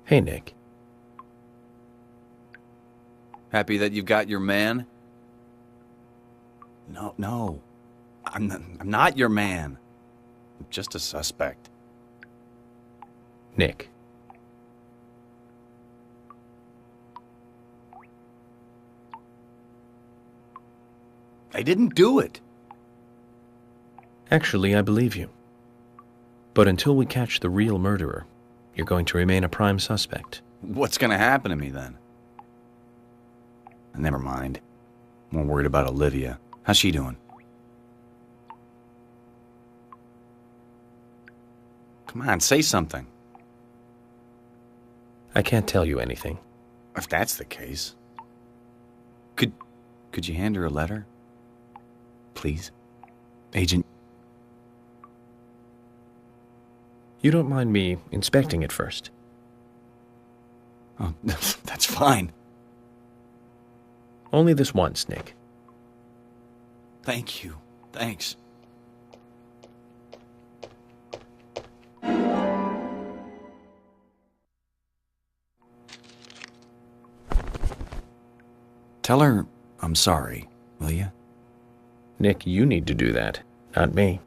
Hey, Nick. Happy that you've got your man? No. I'm not your man. I'm just a suspect. Nick. I didn't do it. Actually, I believe you. But until we catch the real murderer, you're going to remain a prime suspect. What's gonna happen to me then? Never mind. I'm more worried about Olivia. How's she doing? Come on, say something. I can't tell you anything. If that's the case. Could you hand her a letter? Please? Agent... You don't mind me inspecting it first? Oh, that's fine. Only this once, Nick. Thank you. Thanks. Tell her I'm sorry, will you? Nick, you need to do that, not me.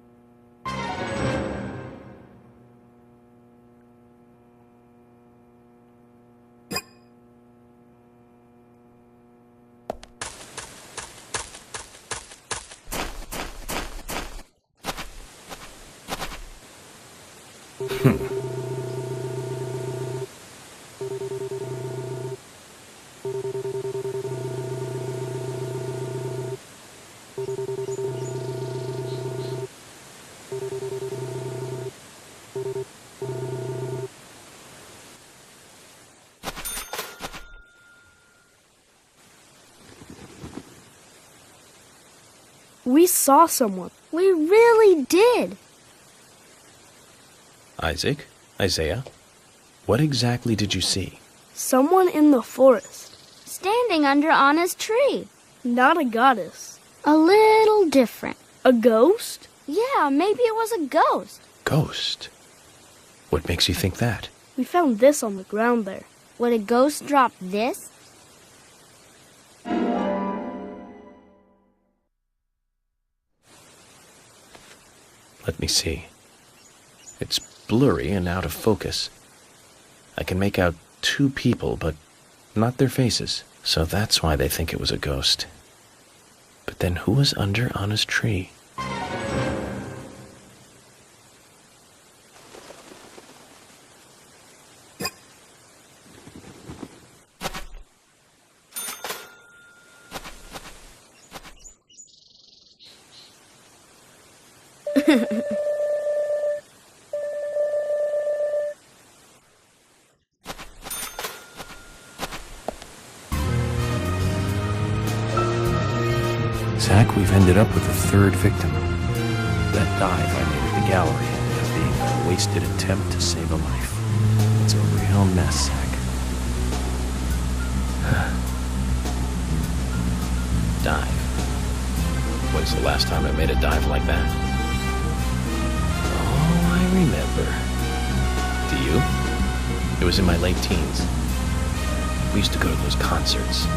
We saw someone. We really did. Isaac? Isaiah? What exactly did you see? Someone in the forest. Standing under Anna's tree. Not a goddess. A little different. A ghost? Yeah, maybe it was a ghost. Ghost? What makes you think that? We found this on the ground there. Would a ghost drop this? Let me see. It's blurry and out of focus. I can make out two people, but not their faces. So that's why they think it was a ghost. But then who was under Anna's tree? Zach, we've ended up with a third victim. That dive I made at the gallery ended up being a wasted attempt to save a life. It's a real mess, Zach. Dive. When's the last time I made a dive like that? Oh, I remember. Do you? It was in my late teens. We used to go to those concerts.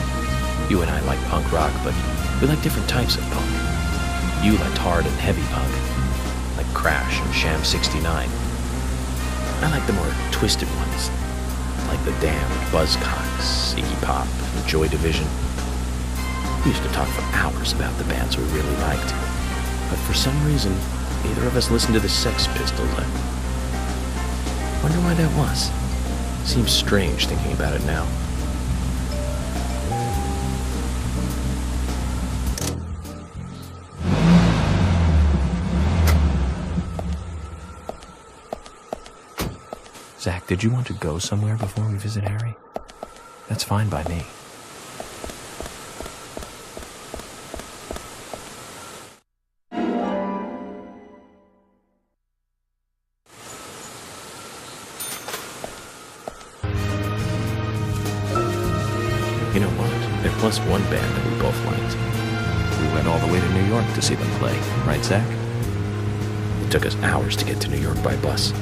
You and I like punk rock, but we like different types of punk. You liked hard and heavy punk, like Crash and Sham 69. I like the more twisted ones, like the Damned, Buzzcocks, Iggy Pop, and Joy Division. We used to talk for hours about the bands we really liked, but for some reason, neither of us listened to the Sex Pistols. I wonder why that was. Seems strange thinking about it now. Zach, did you want to go somewhere before we visit Harry? That's fine by me. You know what? There was one band that we both liked. We went all the way to New York to see them play, right, Zach? It took us hours to get to New York by bus.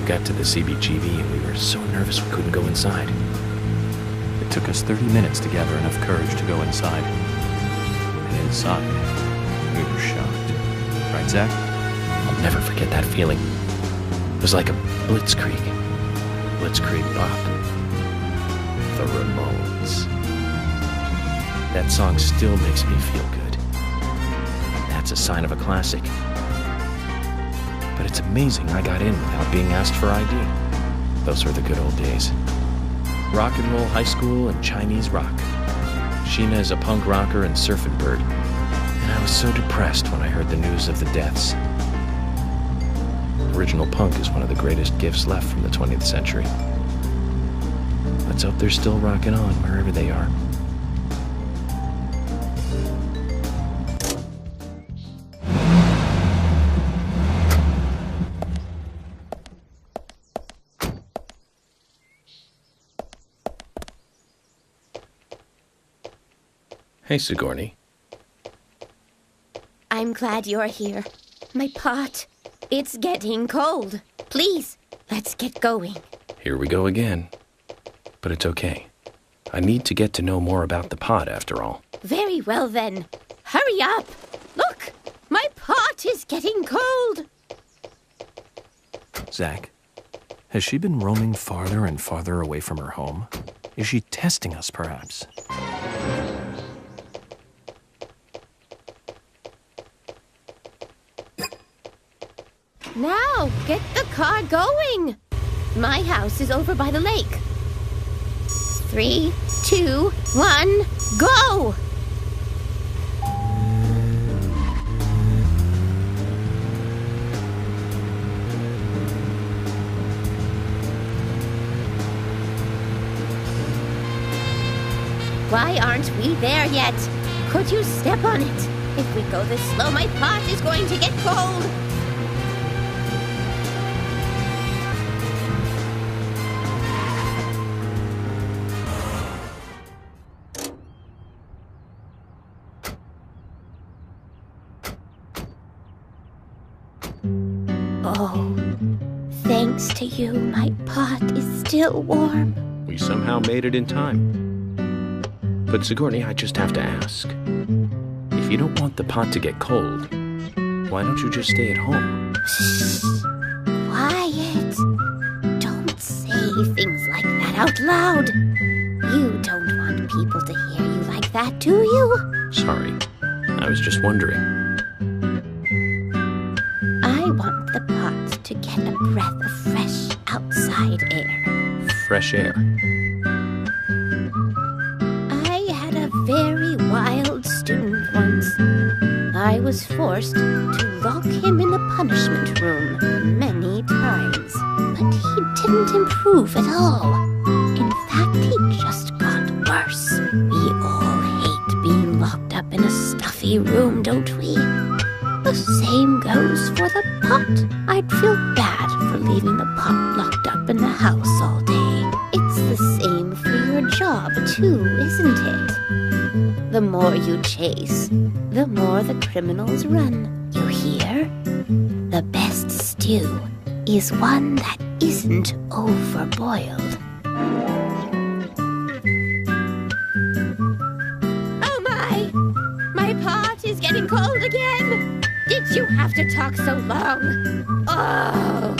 got to the CBGB and we were so nervous we couldn't go inside. It took us 30 minutes to gather enough courage to go inside. And inside, we were shocked. Right, Zach? I'll never forget that feeling. It was like a blitzkrieg. Blitzkrieg Bop. The Ramones. That song still makes me feel good. That's a sign of a classic. But it's amazing I got in without being asked for ID. Those were the good old days. Rock and roll high school and Chinese rock. Sheena is a punk rocker and surfing bird. And I was so depressed when I heard the news of the deaths. Original punk is one of the greatest gifts left from the 20th century. Let's hope they're still rocking on wherever they are. Hey, Sigourney. I'm glad you're here. My pot, it's getting cold. Please, let's get going. Here we go again. But it's okay. I need to get to know more about the pot, after all. Very well, then. Hurry up. Look, my pot is getting cold. Zach, has she been roaming farther and farther away from her home? Is she testing us, perhaps? Now, get the car going. My house is over by the lake. 3, 2, 1, go! Why aren't we there yet? Could you step on it? If we go this slow, my pot is going to get cold. Oh, thanks to you, my pot is still warm. We somehow made it in time. But Sigourney, I just have to ask. If you don't want the pot to get cold, why don't you just stay at home? Shh. Quiet. Don't say things like that out loud. You don't want people to hear you like that, do you? Sorry. I was just wondering. I want the pot to get a breath of fresh outside air. Fresh air. I had a very wild student once. I was forced to lock him in the punishment room many times. But he didn't improve at all. In fact, he just got worse. We all hate being locked up in a stuffy room, don't we? The same goes for the pot. I'd feel bad for leaving the pot locked up in the house all day. It's the same for your job, too, isn't it? The more you chase, the more the criminals run. You hear? The best stew is one that isn't overboiled. Oh my! My pot is getting cold again! Did you have to talk so long? Oh!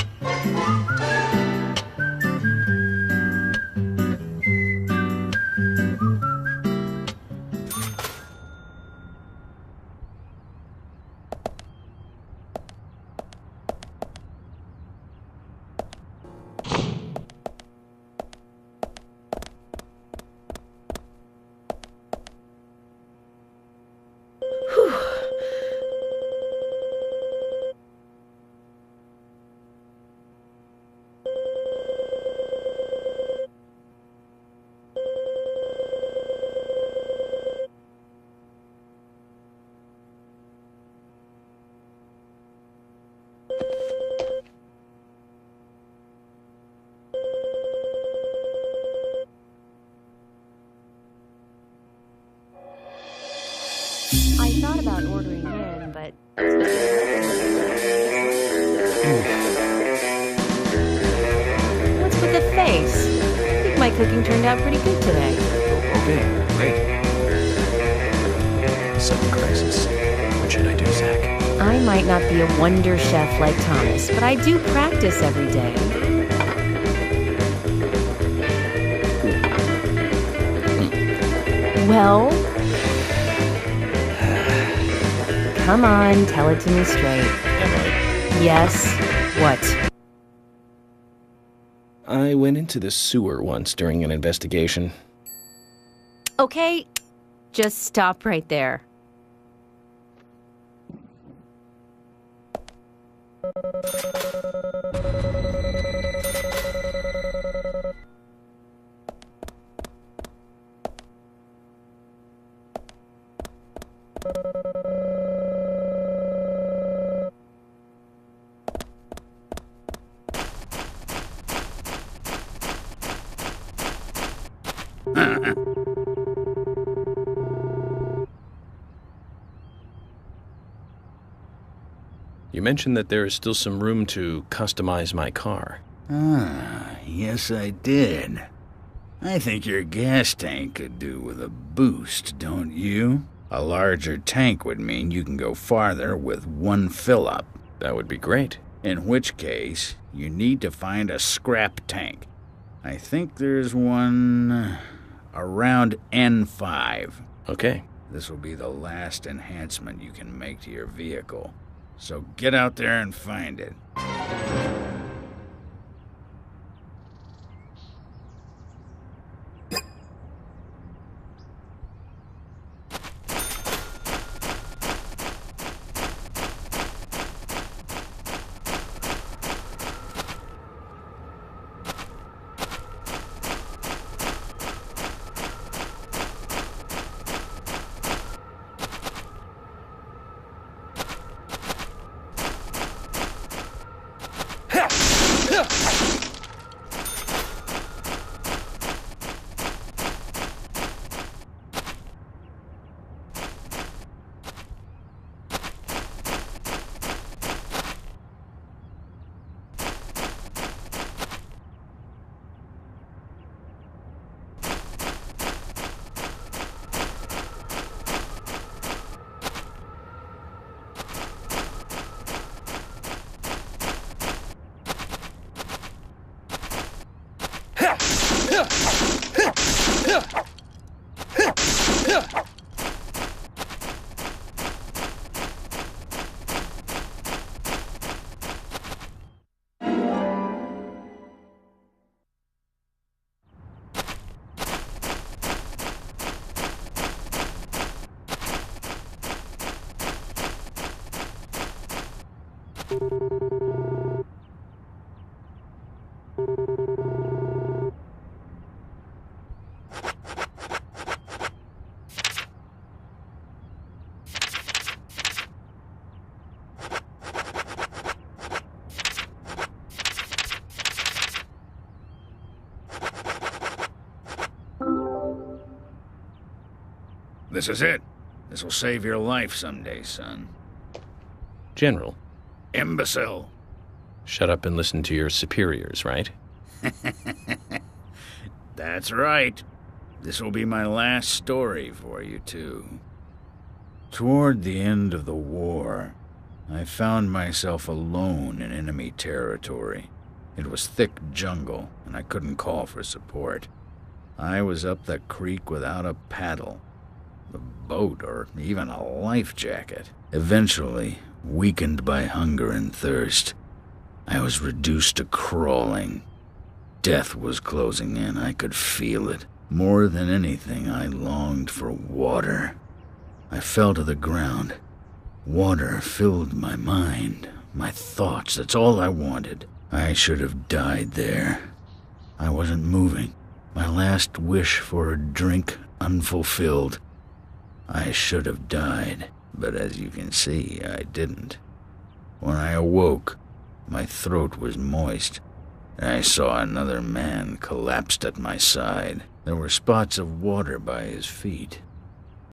I thought about ordering in, but... my cooking turned out pretty good today. Okay, great. Sudden crisis. What should I do, Zach? I might not be a wonder chef like Thomas, but I do practice every day. Well, come on, tell it to me straight. Emily, Yes, what? I went into the sewer once during an investigation. Okay, just stop right there. You mentioned that there is still some room to customize my car. Ah, yes I did. I think your gas tank could do with a boost, don't you? A larger tank would mean you can go farther with one fill-up. That would be great. In which case, you need to find a scrap tank. I think there's one around N5. Okay. This will be the last enhancement you can make to your vehicle. So get out there and find it. This is it. This will save your life someday, son. General, Imbecile. shut up and listen to your superiors, right? That's right. This will be my last story for you, too. Toward the end of the war, I found myself alone in enemy territory. It was thick jungle, and I couldn't call for support. I was up the creek without a paddle, a boat, or even a life jacket. Eventually, weakened by hunger and thirst, I was reduced to crawling. Death was closing in. I could feel it. More than anything, I longed for water. I fell to the ground. Water filled my mind, my thoughts. That's all I wanted. I should have died there. I wasn't moving. My last wish for a drink unfulfilled. I should have died, but as you can see, I didn't. When I awoke, my throat was moist, and I saw another man collapsed at my side. There were spots of water by his feet.